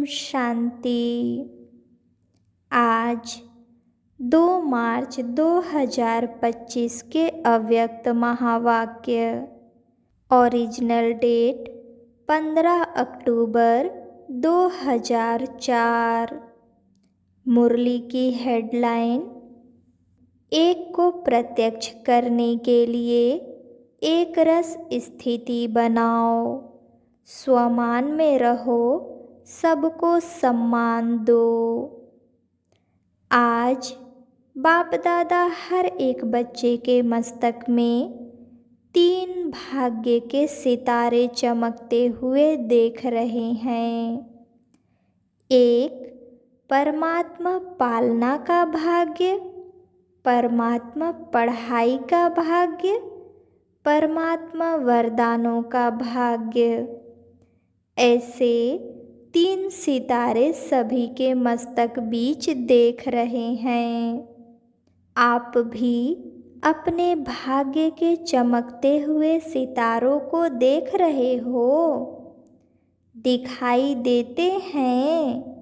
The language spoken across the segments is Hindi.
शांति। आज 2 मार्च 2025 के अव्यक्त महावाक्य। ओरिजिनल डेट 15 अक्टूबर 2004। मुरली की हेडलाइन, एक को प्रत्यक्ष करने के लिए एक रस स्थिति बनाओ, स्वमान में रहो, सबको सम्मान दो। आज बाप दादा हर एक बच्चे के मस्तक में 3 भाग्य के सितारे चमकते हुए देख रहे हैं। 1 परमात्मा पालना का भाग्य, परमात्मा पढ़ाई का भाग्य, परमात्मा वरदानों का भाग्य। ऐसे 3 सितारे सभी के मस्तक बीच देख रहे हैं। आप भी अपने भाग्य के चमकते हुए सितारों को देख रहे हो, दिखाई देते हैं।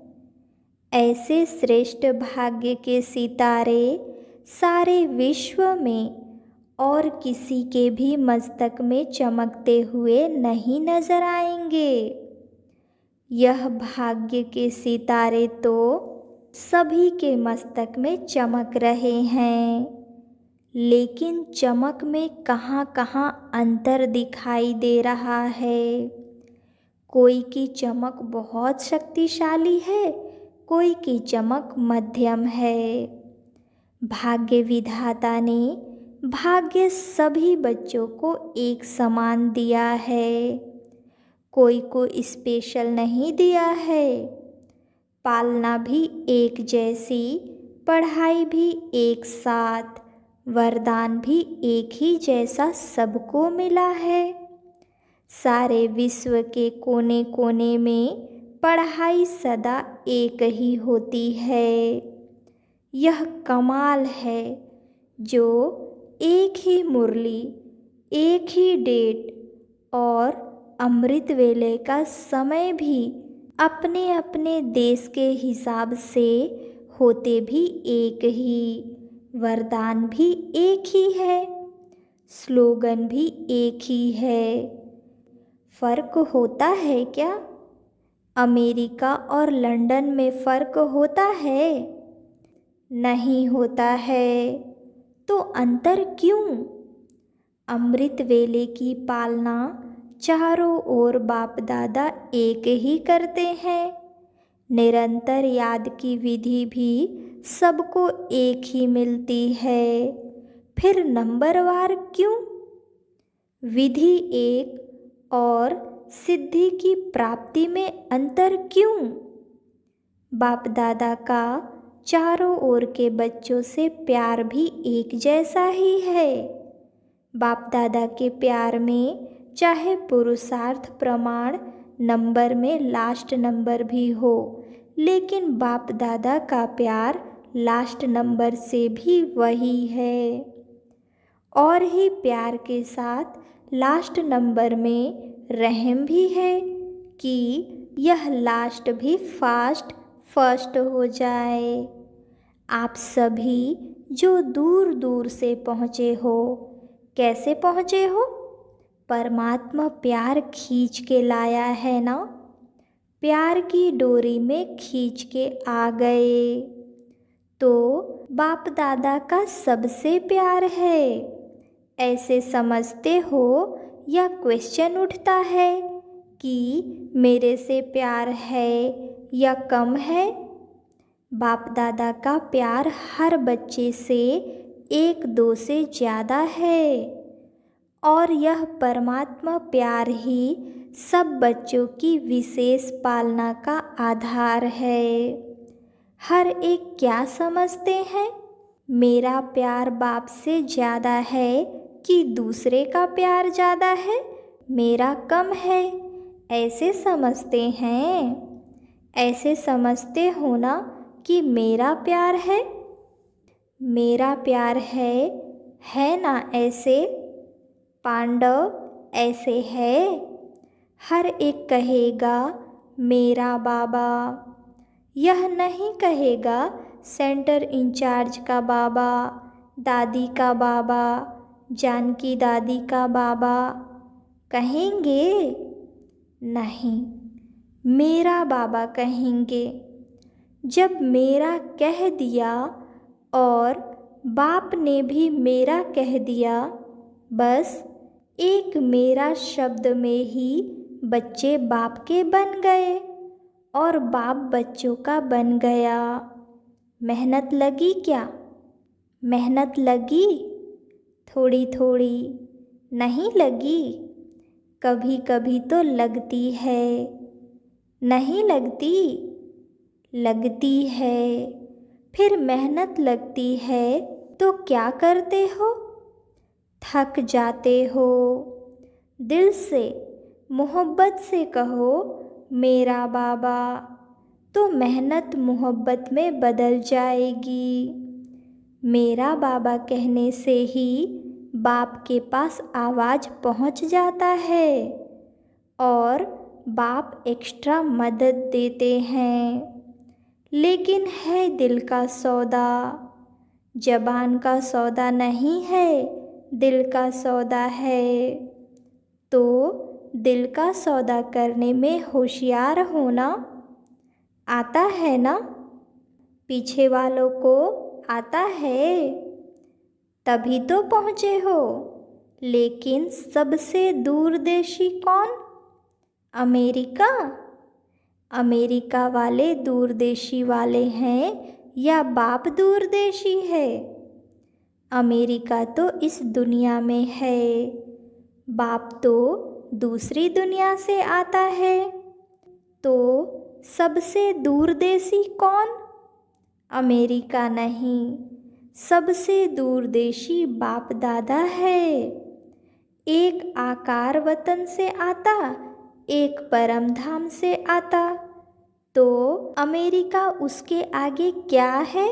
ऐसे श्रेष्ठ भाग्य के सितारे सारे विश्व में और किसी के भी मस्तक में चमकते हुए नहीं नजर आएंगे। यह भाग्य के सितारे तो सभी के मस्तक में चमक रहे हैं, लेकिन चमक में कहाँ कहाँ अंतर दिखाई दे रहा है। कोई की चमक बहुत शक्तिशाली है, कोई की चमक मध्यम है। भाग्य विधाता ने भाग्य सभी बच्चों को एक समान दिया है, कोई को स्पेशल नहीं दिया है। पालना भी एक जैसी, पढ़ाई भी एक साथ, वरदान भी एक ही जैसा सबको मिला है। सारे विश्व के कोने कोने में पढ़ाई सदा एक ही होती है। यह कमाल है जो एक ही मुरली, एक ही डेट और अमृत वेले का समय भी अपने अपने देश के हिसाब से होते भी एक ही, वरदान भी एक ही है, स्लोगन भी एक ही है। फ़र्क होता है क्या? अमेरिका और लंदन में फ़र्क होता है? नहीं होता है। तो अंतर क्यों? अमृत वेले की पालना चारों ओर बाप दादा एक ही करते हैं। निरंतर याद की विधि भी सबको एक ही मिलती है। फिर नंबरवार क्यों? विधि एक और सिद्धि की प्राप्ति में अंतर क्यों? बाप दादा का चारों ओर के बच्चों से प्यार भी एक जैसा ही है। बाप दादा के प्यार में चाहे पुरुषार्थ प्रमाण नंबर में लास्ट नंबर भी हो, लेकिन बाप दादा का प्यार लास्ट नंबर से भी वही है। और ही प्यार के साथ लास्ट नंबर में रहम भी है कि यह लास्ट भी फास्ट फर्स्ट हो जाए। आप सभी जो दूर दूर से पहुँचे हो, कैसे पहुँचे हो? परमात्मा प्यार खींच के लाया है ना, प्यार की डोरी में खींच के आ गए। तो बाप दादा का सबसे प्यार है, ऐसे समझते हो या क्वेश्चन उठता है कि मेरे से प्यार है या कम है? बाप दादा का प्यार हर बच्चे से 1-2 से ज़्यादा है, और यह परमात्मा प्यार ही सब बच्चों की विशेष पालना का आधार है। हर एक क्या समझते हैं? मेरा प्यार बाप से ज़्यादा है कि दूसरे का प्यार ज़्यादा है, मेरा कम है, ऐसे समझते हैं। ऐसे समझते हो ना कि मेरा प्यार है, मेरा प्यार है ना ऐसे? पांडव ऐसे है। हर एक कहेगा मेरा बाबा। यह नहीं कहेगा सेंटर इंचार्ज का बाबा, दादी का बाबा, जानकी दादी का बाबा। कहेंगे? नहीं, मेरा बाबा कहेंगे। जब मेरा कह दिया और बाप ने भी मेरा कह दिया, बस एक मेरा शब्द में ही बच्चे बाप के बन गए और बाप बच्चों का बन गया। मेहनत लगी क्या? मेहनत लगी? थोड़ी थोड़ी नहीं लगी? कभी कभी तो लगती है। नहीं लगती? लगती है। फिर मेहनत लगती है तो क्या करते हो? थक जाते हो। दिल से मोहब्बत से कहो मेरा बाबा, तो मेहनत मोहब्बत में बदल जाएगी। मेरा बाबा कहने से ही बाप के पास आवाज़ पहुंच जाता है और बाप एक्स्ट्रा मदद देते हैं। लेकिन है दिल का सौदा, ज़बान का सौदा नहीं है, दिल का सौदा है। तो दिल का सौदा करने में होशियार होना आता है ना? पीछे वालों को आता है, तभी तो पहुँचे हो। लेकिन सबसे दूरदेशी कौन? अमेरिका। अमेरिका वाले दूरदेशी वाले हैं या बाप दूरदेशी है? अमेरिका तो इस दुनिया में है, बाप तो दूसरी दुनिया से आता है। तो सबसे दूरदेशी कौन? अमेरिका नहीं, सबसे दूरदेशी बाप दादा है। एक आकार वतन से आता, एक परम धाम से आता। तो अमेरिका उसके आगे क्या है?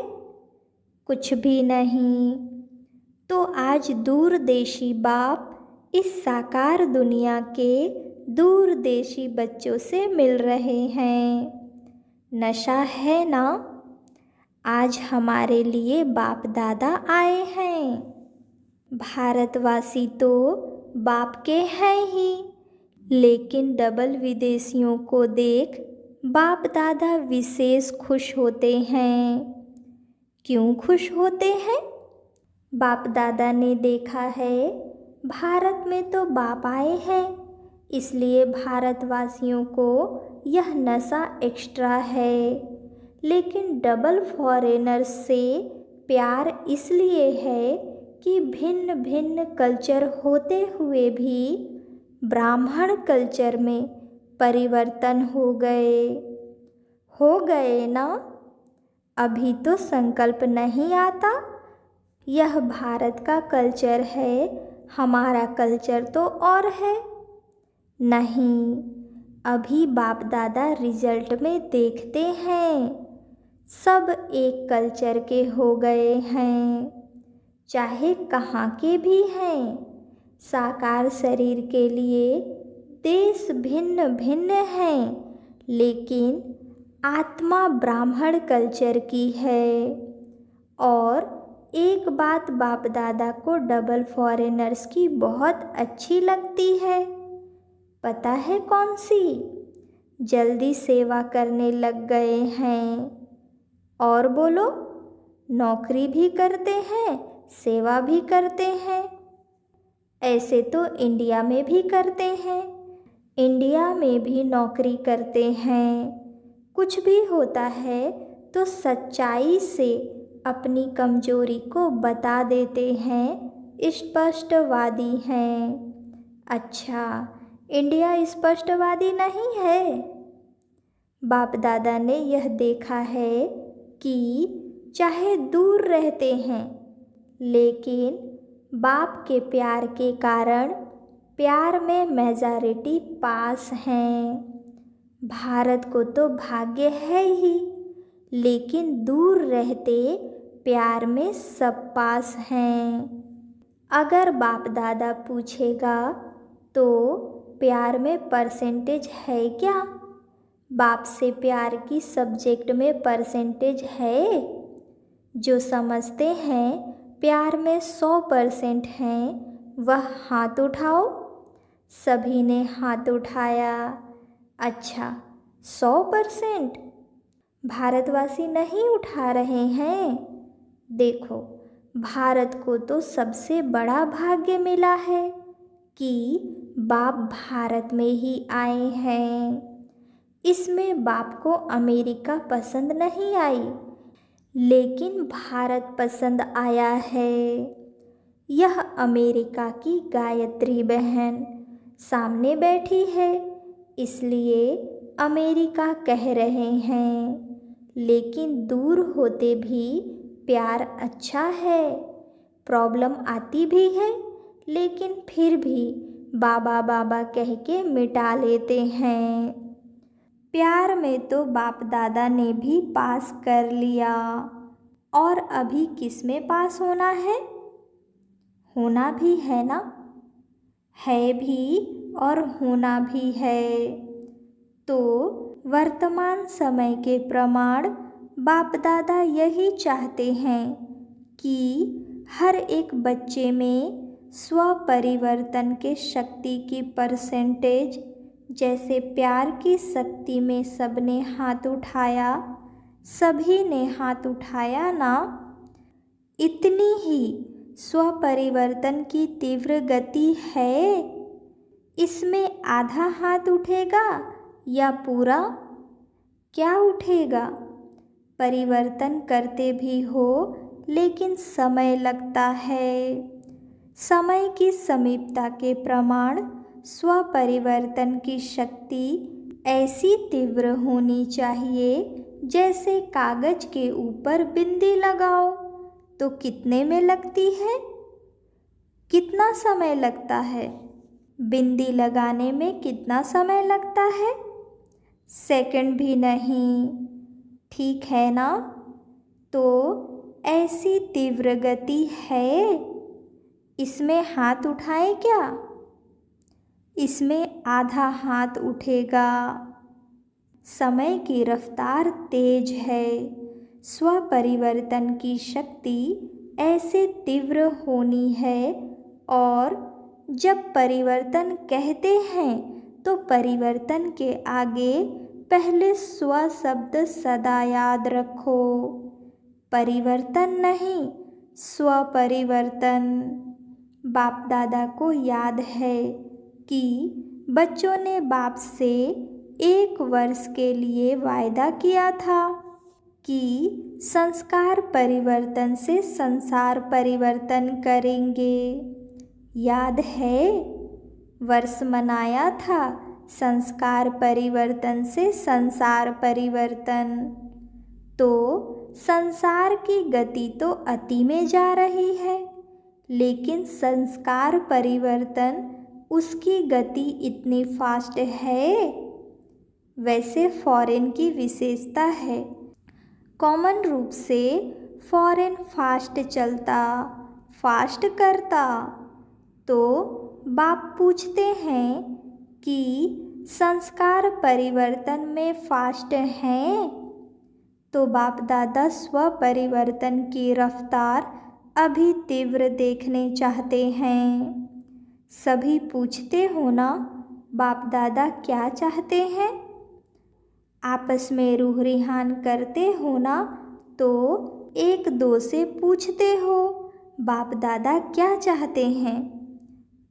कुछ भी नहीं। तो आज दूरदेशी बाप इस साकार दुनिया के दूरदेशी बच्चों से मिल रहे हैं। नशा है ना? आज हमारे लिए बाप दादा आए हैं। भारतवासी तो बाप के हैं ही, लेकिन डबल विदेशियों को देख बाप दादा विशेष खुश होते हैं। क्यों खुश होते हैं? बाप दादा ने देखा है भारत में तो बाप आए हैं, इसलिए भारतवासियों को यह नशा एक्स्ट्रा है। लेकिन डबल फॉरेनर्स से प्यार इसलिए है कि भिन्न भिन्न कल्चर होते हुए भी ब्राह्मण कल्चर में परिवर्तन हो गए ना? अभी तो संकल्प नहीं आता। यह भारत का कल्चर है, हमारा कल्चर तो और है। नहीं, अभी बाप दादा रिजल्ट में देखते हैं, सब एक कल्चर के हो गए हैं, चाहे कहाँ के भी हैं। साकार शरीर के लिए देश भिन्न भिन्न हैं, लेकिन आत्मा ब्राह्मण कल्चर की है। और एक बात बाप दादा को डबल फॉरेनर्स की बहुत अच्छी लगती है, पता है कौन सी? जल्दी सेवा करने लग गए हैं। और बोलो, नौकरी भी करते हैं, सेवा भी करते हैं। ऐसे तो इंडिया में भी करते हैं, इंडिया में भी नौकरी करते हैं। कुछ भी होता है तो सच्चाई से अपनी कमजोरी को बता देते हैं, स्पष्टवादी हैं। अच्छा, इंडिया स्पष्टवादी नहीं है? बाप दादा ने यह देखा है कि चाहे दूर रहते हैं, लेकिन बाप के प्यार के कारण प्यार में मेजॉरिटी पास हैं। भारत को तो भाग्य है ही, लेकिन दूर रहते प्यार में सब पास हैं। अगर बाप दादा पूछेगा तो प्यार में परसेंटेज है क्या? बाप से प्यार की सब्जेक्ट में परसेंटेज है? जो समझते हैं प्यार में 100% हैं वह हाथ उठाओ। सभी ने हाथ उठाया। अच्छा, 100% भारतवासी नहीं उठा रहे हैं। देखो, भारत को तो सबसे बड़ा भाग्य मिला है कि बाप भारत में ही आए हैं। इसमें बाप को अमेरिका पसंद नहीं आई, लेकिन भारत पसंद आया है। यह अमेरिका की गायत्री बहन सामने बैठी है, इसलिए अमेरिका कह रहे हैं, लेकिन दूर होते भी प्यार अच्छा है। प्रॉब्लम आती भी है, लेकिन फिर भी बाबा बाबा कह के मिटा लेते हैं। प्यार में तो बाप दादा ने भी पास कर लिया, और अभी किस में पास होना है? होना भी है ना? है भी और होना भी है। तो वर्तमान समय के प्रमाण बाप दादा यही चाहते हैं कि हर एक बच्चे में स्वपरिवर्तन के शक्ति की परसेंटेज, जैसे प्यार की शक्ति में सबने हाथ उठाया, सभी ने हाथ उठाया ना, इतनी ही स्वपरिवर्तन की तीव्र गति है। इसमें आधा हाथ उठेगा या पूरा? क्या उठेगा? परिवर्तन करते भी हो, लेकिन समय लगता है। समय की समीपता के प्रमाण स्वपरिवर्तन की शक्ति ऐसी तीव्र होनी चाहिए जैसे कागज के ऊपर बिंदी लगाओ तो कितने में लगती है? कितना समय लगता है? बिंदी लगाने में कितना समय लगता है? सेकंड भी नहीं। ठीक है ना? तो ऐसी तीव्र गति है। इसमें हाथ उठाएं क्या? इसमें आधा हाथ उठेगा। समय की रफ्तार तेज है। स्वपरिवर्तन की शक्ति ऐसे तीव्र होनी है, और जब परिवर्तन कहते हैं तो परिवर्तन के आगे पहले स्व शब्द सदा याद रखो। परिवर्तन नहीं, स्वपरिवर्तन। बाप दादा को याद है कि बच्चों ने बाप से 1 वर्ष के लिए वायदा किया था कि संस्कार परिवर्तन से संसार परिवर्तन करेंगे। याद है? वर्ष मनाया था संस्कार परिवर्तन से संसार परिवर्तन। तो संसार की गति तो अति में जा रही है, लेकिन संस्कार परिवर्तन उसकी गति इतनी फास्ट है। वैसे फॉरेन की विशेषता है, कॉमन रूप से फॉरेन फास्ट चलता, फास्ट करता। तो बाप पूछते हैं कि संस्कार परिवर्तन में फास्ट हैं? तो बाप दादा स्वपरिवर्तन की रफ्तार अभी तीव्र देखने चाहते हैं। सभी पूछते हो ना, बाप दादा क्या चाहते हैं? आपस में रूह रिहान करते हो ना, तो एक दो से पूछते हो बाप दादा क्या चाहते हैं?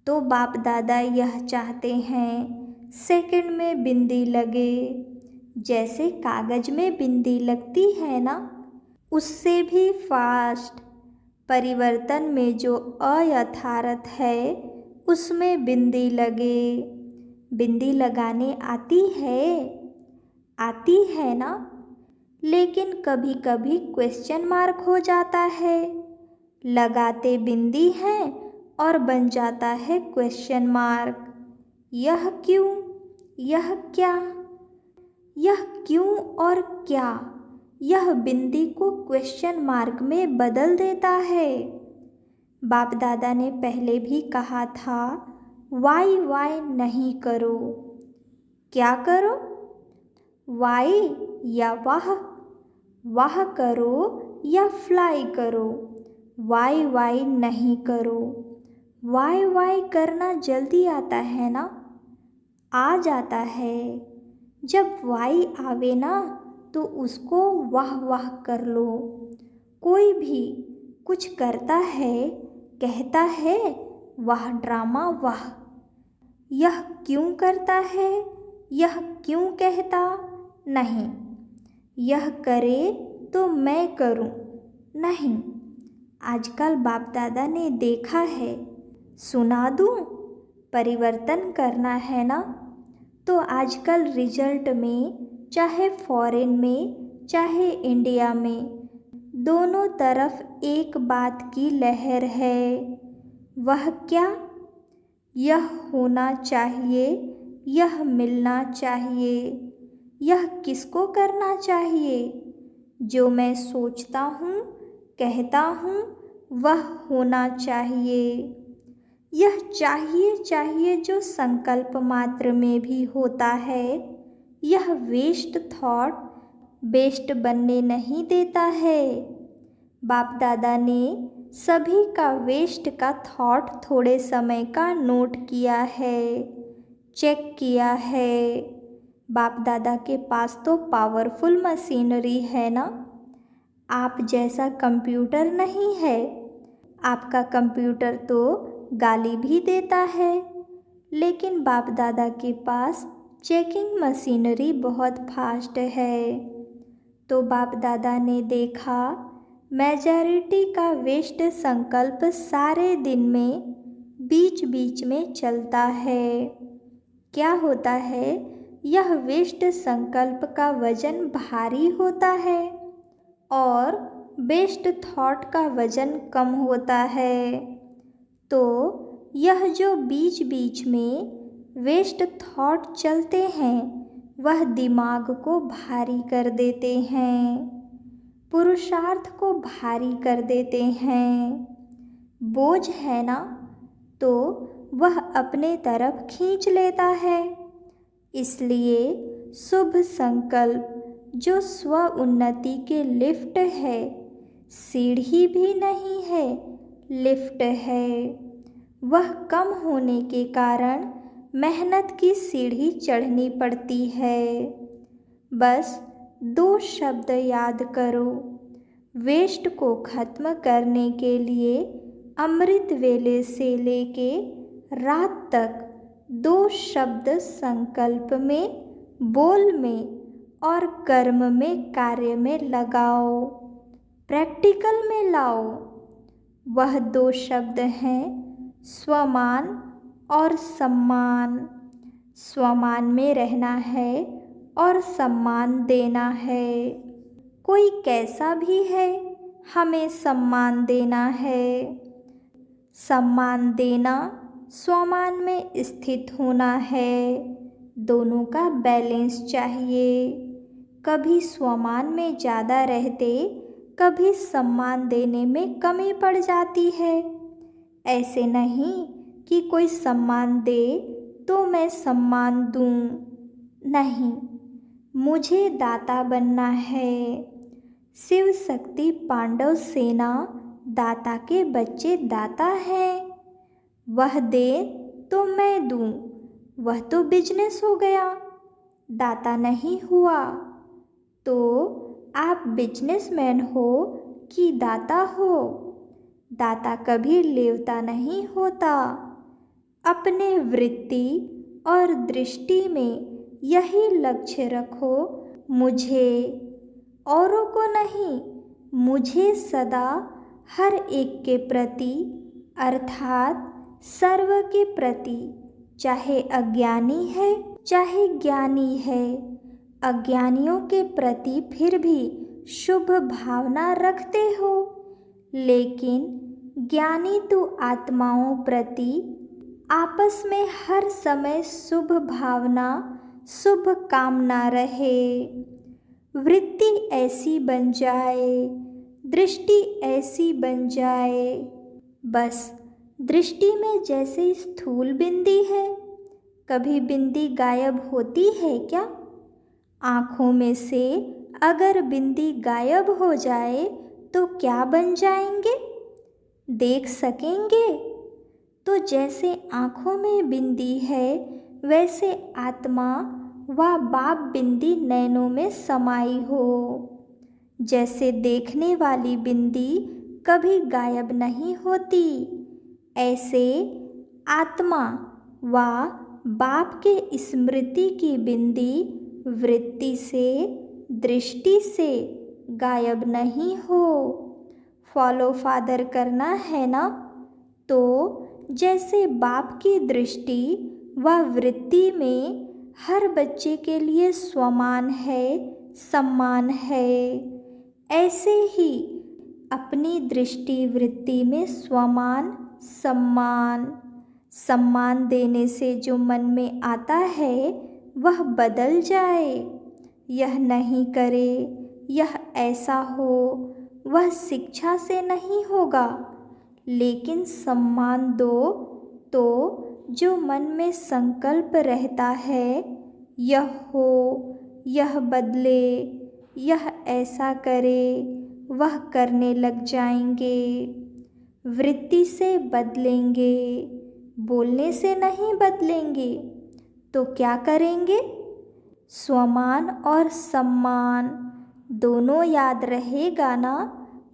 तो बाप दादा यह चाहते हैं सेकंड में बिंदी लगे, जैसे कागज में बिंदी लगती है ना, उससे भी फास्ट। परिवर्तन में जो अयथार्थ है उसमें बिंदी लगे। बिंदी लगाने आती है? आती है ना? लेकिन कभी कभी क्वेश्चन मार्क हो जाता है। लगाते बिंदी हैं और बन जाता है क्वेश्चन मार्क। यह क्यों? यह क्या? यह क्यों और क्या? यह बिंदी को क्वेश्चन मार्क में बदल देता है। बाप दादा ने पहले भी कहा था वाई नहीं करो। क्या करो? वाई या वाह, वाह करो या फ्लाई करो, वाई वाई नहीं करो। वाई वाई करना जल्दी आता है ना, आ जाता है। जब वाई आवे ना तो उसको वाह वाह कर लो। कोई भी कुछ करता है, कहता है वाह ड्रामा वाह। यह क्यों करता है, यह क्यों कहता नहीं, यह करे तो मैं करूं नहीं। आजकल बाप दादा ने देखा है, सुना दूं, परिवर्तन करना है ना। तो आजकल रिजल्ट में, चाहे फॉरेन में चाहे इंडिया में, दोनों तरफ एक बात की लहर है। वह क्या? यह होना चाहिए, यह मिलना चाहिए। यह किसको करना चाहिए? जो मैं सोचता हूँ, कहता हूँ, वह होना चाहिए। यह चाहिए चाहिए जो संकल्प मात्र में भी होता है, यह वेस्ट थॉट बेस्ट बनने नहीं देता है। बाप दादा ने सभी का वेस्ट का थॉट थोड़े समय का नोट किया है, चेक किया है। बाप दादा के पास तो पावरफुल मशीनरी है ना। आप जैसा कंप्यूटर नहीं है। आपका कंप्यूटर तो गाली भी देता है, लेकिन बाप दादा के पास चेकिंग मशीनरी बहुत फास्ट है। तो बाप दादा ने देखा मेजॉरिटी का वेस्ट संकल्प सारे दिन में बीच बीच में चलता है। क्या होता है? यह वेस्ट संकल्प का वजन भारी होता है और बेस्ट थॉट का वजन कम होता है। तो यह जो बीच बीच में वेस्ट थॉट चलते हैं, वह दिमाग को भारी कर देते हैं, पुरुषार्थ को भारी कर देते हैं। बोझ है ना, तो वह अपने तरफ खींच लेता है। इसलिए शुभ संकल्प जो स्व उन्नति के लिफ्ट है, सीढ़ी भी नहीं है, लिफ्ट है। वह कम होने के कारण मेहनत की सीढ़ी चढ़नी पड़ती है। बस 2 शब्द याद करो। वेस्ट को खत्म करने के लिए अमृत वेले से लेके रात तक 2 शब्द संकल्प में, बोल में और कर्म में, कार्य में लगाओ, प्रैक्टिकल में लाओ। वह 2 शब्द हैं स्वमान और सम्मान। स्वमान में रहना है और सम्मान देना है। कोई कैसा भी है, हमें सम्मान देना है। सम्मान देना स्वमान में स्थित होना है। दोनों का बैलेंस चाहिए। कभी स्वमान में ज़्यादा रहते, कभी सम्मान देने में कमी पड़ जाती है। ऐसे नहीं कि कोई सम्मान दे तो मैं सम्मान दूं। नहीं, मुझे दाता बनना है। शिव शक्ति पांडव सेना दाता के बच्चे दाता हैं। वह दे तो मैं दूं, वह तो बिजनेस हो गया, दाता नहीं हुआ। तो आप बिजनेसमैन हो कि दाता हो? दाता कभी लेवता नहीं होता। अपने वृत्ति और दृष्टि में यही लक्ष्य रखो, मुझे, औरों को नहीं, मुझे सदा हर एक के प्रति, अर्थात सर्व के प्रति, चाहे अज्ञानी है चाहे ज्ञानी है। अज्ञानियों के प्रति फिर भी शुभ भावना रखते हो, लेकिन ज्ञानी तो आत्माओं प्रति आपस में हर समय शुभ भावना, शुभ कामना रहे। वृत्ति ऐसी बन जाए, दृष्टि ऐसी बन जाए। बस दृष्टि में जैसे स्थूल बिंदी है, कभी बिंदी गायब होती है क्या? आँखों में से अगर बिंदी गायब हो जाए तो क्या बन जाएंगे? देख सकेंगे? तो जैसे आँखों में बिंदी है, वैसे आत्मा व बाप बिंदी नैनों में समाई हो। जैसे देखने वाली बिंदी कभी गायब नहीं होती, ऐसे आत्मा व बाप के स्मृति की बिंदी वृत्ति से, दृष्टि से गायब नहीं हो। फॉलो फादर करना है ना? तो जैसे बाप की दृष्टि व वृत्ति में हर बच्चे के लिए समान है, सम्मान है, ऐसे ही अपनी दृष्टि वृत्ति में समान, सम्मान देने से जो मन में आता है वह बदल जाए। यह नहीं करे, यह ऐसा हो, वह शिक्षा से नहीं होगा, लेकिन सम्मान दो तो जो मन में संकल्प रहता है, यह हो, यह बदले, यह ऐसा करे, वह करने लग जाएंगे। वृत्ति से बदलेंगे, बोलने से नहीं बदलेंगे। तो क्या करेंगे? स्वमान और सम्मान दोनों याद रहेगा ना,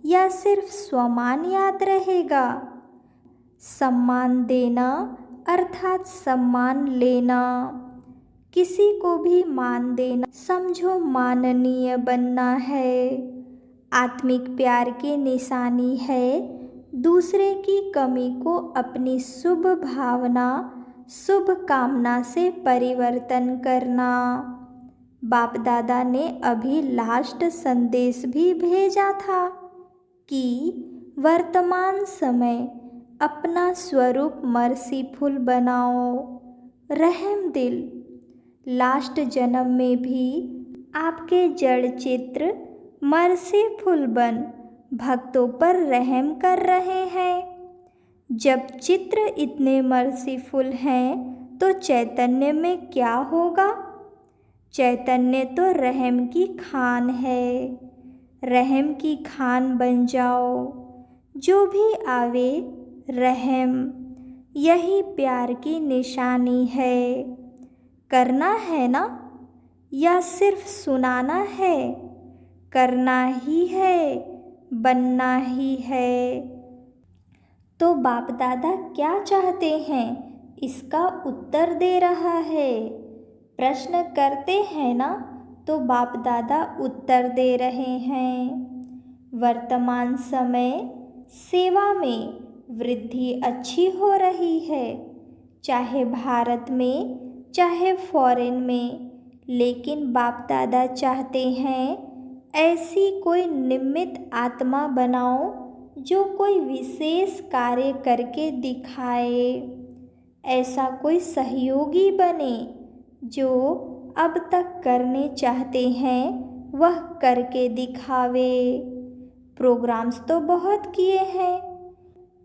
या सिर्फ स्वमान याद रहेगा? सम्मान देना अर्थात सम्मान लेना, किसी को भी मान देना समझो माननीय बनना है। आत्मिक प्यार की निशानी है दूसरे की कमी को अपनी शुभ भावना, शुभ कामना से परिवर्तन करना। बाप दादा ने अभी लास्ट संदेश भी भेजा था कि वर्तमान समय अपना स्वरूप मर्सीफुल बनाओ, रहम दिल। लास्ट जन्म में भी आपके जड़ चित्र मर्सीफुल बन भक्तों पर रहम कर रहे हैं। जब चित्र इतने मर्सीफुल हैं तो चैतन्य में क्या होगा? चैतन्य तो रहम की खान है। रहम की खान बन जाओ, जो भी आवे रहम, यही प्यार की निशानी है। करना है ना, या सिर्फ सुनाना है? करना ही है, बनना ही है। तो बाप दादा क्या चाहते हैं, इसका उत्तर दे रहा है। प्रश्न करते हैं ना, तो बाप दादा उत्तर दे रहे हैं। वर्तमान समय सेवा में वृद्धि अच्छी हो रही है, चाहे भारत में चाहे फॉरेन में, लेकिन बाप दादा चाहते हैं ऐसी कोई निमित्त आत्मा बनाओ जो कोई विशेष कार्य करके दिखाए। ऐसा कोई सहयोगी बने जो अब तक करने चाहते हैं वह करके दिखावे। प्रोग्राम्स तो बहुत किए हैं,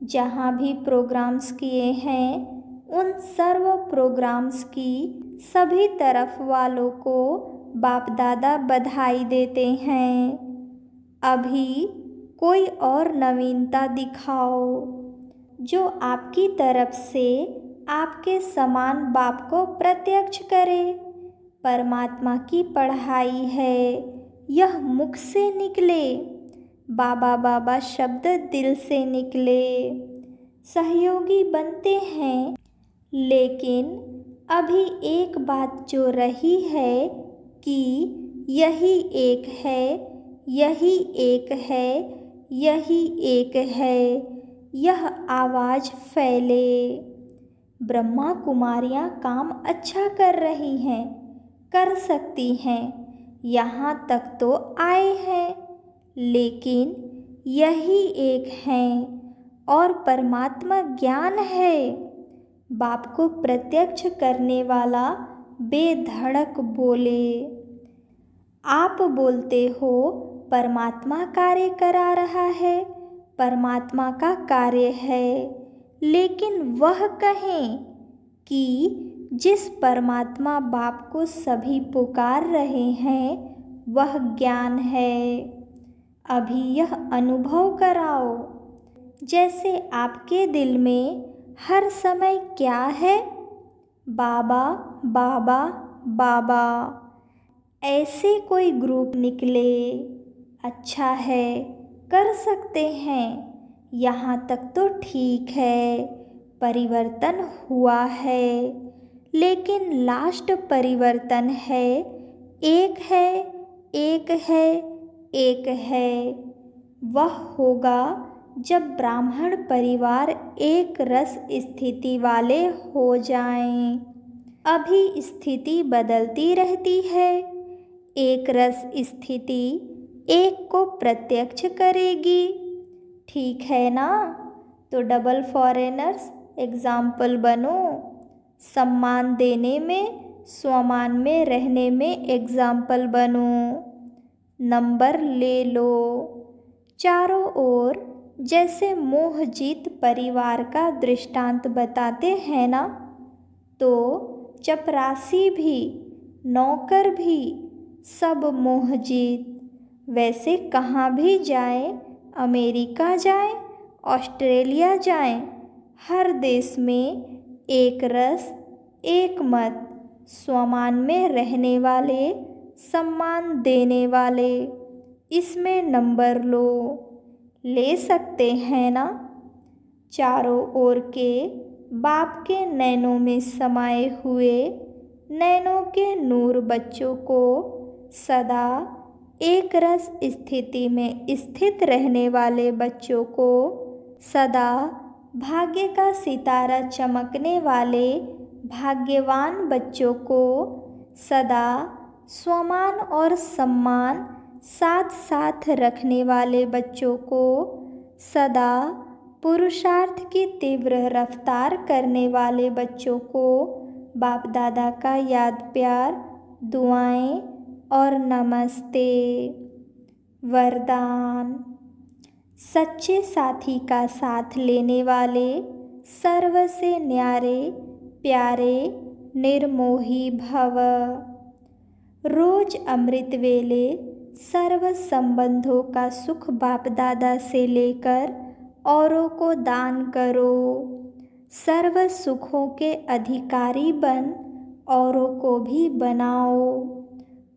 जहाँ भी प्रोग्राम्स किए हैं उन सर्व प्रोग्राम्स की सभी तरफ वालों को बाप दादा बधाई देते हैं। अभी कोई और नवीनता दिखाओ जो आपकी तरफ से आपके समान बाप को प्रत्यक्ष करे। परमात्मा की पढ़ाई है, यह मुख से निकले, बाबा बाबा शब्द दिल से निकले। सहयोगी बनते हैं, लेकिन अभी एक बात जो रही है कि यही एक है, यही एक है, यही एक है, यह आवाज़ फैले। ब्रह्मा कुमारियाँ काम अच्छा कर रही हैं, कर सकती हैं, यहाँ तक तो आए हैं, लेकिन यही एक हैं और परमात्मा ज्ञान है। बाप को प्रत्यक्ष करने वाला बेधड़क बोले। आप बोलते हो परमात्मा कार्य करा रहा है, परमात्मा का कार्य है, लेकिन वह कहें कि जिस परमात्मा बाप को सभी पुकार रहे हैं वह ज्ञान है। अभी यह अनुभव कराओ, जैसे आपके दिल में हर समय क्या है? बाबा बाबा बाबा। ऐसे कोई ग्रुप निकले, अच्छा है, कर सकते हैं, यहाँ तक तो ठीक है, परिवर्तन हुआ है। लेकिन लास्ट परिवर्तन है, एक है, एक है, एक है। वह होगा जब ब्राह्मण परिवार एक रस स्थिति वाले हो जाएं। अभी स्थिति बदलती रहती है। एक रस स्थिति एक को प्रत्यक्ष करेगी, ठीक है ना? तो डबल फॉरेनर्स एग्जाम्पल बनो। सम्मान देने में, स्वमान में रहने में एग्जाम्पल बनो। नंबर ले लो। चारों ओर जैसे मोहजीत परिवार का दृष्टांत बताते हैं ना, तो चपरासी भी, नौकर भी, सब मोहजीत। वैसे कहाँ भी जाएं, अमेरिका जाएं, ऑस्ट्रेलिया जाएं, हर देश में एक रस, एक मत, स्वमान में रहने वाले, सम्मान देने वाले, इसमें नंबर लो। ले सकते हैं ना? चारों ओर के बाप के नैनों में समाये हुए नैनों के नूर बच्चों को सदा एक रस स्थिति में स्थित रहने वाले बच्चों को, सदा भाग्य का सितारा चमकने वाले भाग्यवान बच्चों को, सदा स्वमान और सम्मान साथ साथ रखने वाले बच्चों को, सदा पुरुषार्थ की तीव्र रफ्तार करने वाले बच्चों को बाप दादा का याद प्यार, दुआएं और नमस्ते। वरदान। सच्चे साथी का साथ लेने वाले, सर्व से न्यारे प्यारे निर्मोही भव। रोज अमृत वेले सर्व संबंधों का सुख बाप दादा से लेकर औरों को दान करो। सर्व सुखों के अधिकारी बन औरों को भी बनाओ।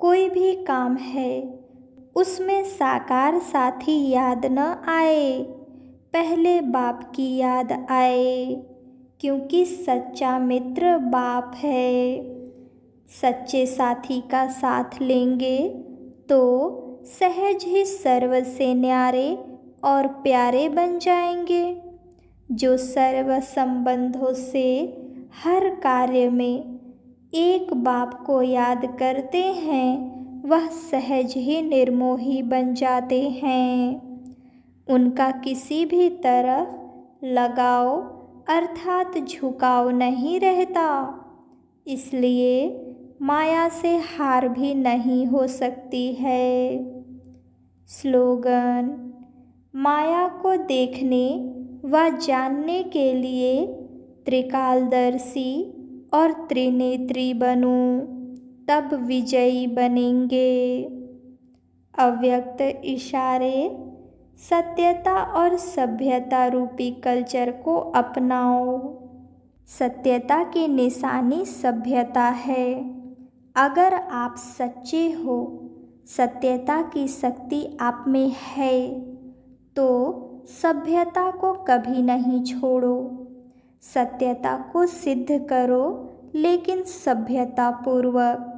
कोई भी काम है उसमें साकार साथी याद न आए, पहले बाप की याद आए, क्योंकि सच्चा मित्र बाप है। सच्चे साथी का साथ लेंगे तो सहज ही सर्व से न्यारे और प्यारे बन जाएंगे। जो सर्व संबंधों से हर कार्य में एक बाप को याद करते हैं, वह सहज ही निर्मोही बन जाते हैं। उनका किसी भी तरफ लगाव अर्थात झुकाव नहीं रहता, इसलिए माया से हार भी नहीं हो सकती है। स्लोगन। माया को देखने व जानने के लिए त्रिकालदर्शी और त्रिनेत्री बनो, तब विजयी बनेंगे। अव्यक्त इशारे। सत्यता और सभ्यता रूपी कल्चर को अपनाओ। सत्यता की निशानी सभ्यता है। अगर आप सच्चे हो, सत्यता की शक्ति आप में है, तो सभ्यता को कभी नहीं छोड़ो। सत्यता को सिद्ध करो, लेकिन सभ्यता पूर्वक।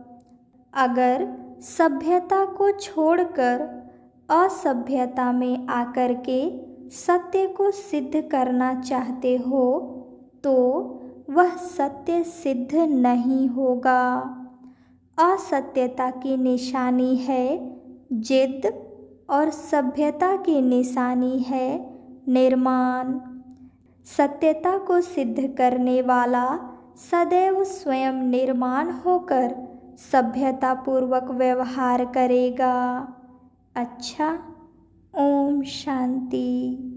अगर सभ्यता को छोड़कर असभ्यता में आकर के सत्य को सिद्ध करना चाहते हो, तो वह सत्य सिद्ध नहीं होगा। असत्यता की निशानी है जिद और सभ्यता की निशानी है निर्माण। सत्यता को सिद्ध करने वाला सदैव स्वयं निर्माण होकर सभ्यता पूर्वक व्यवहार करेगा। अच्छा, ओम शांति।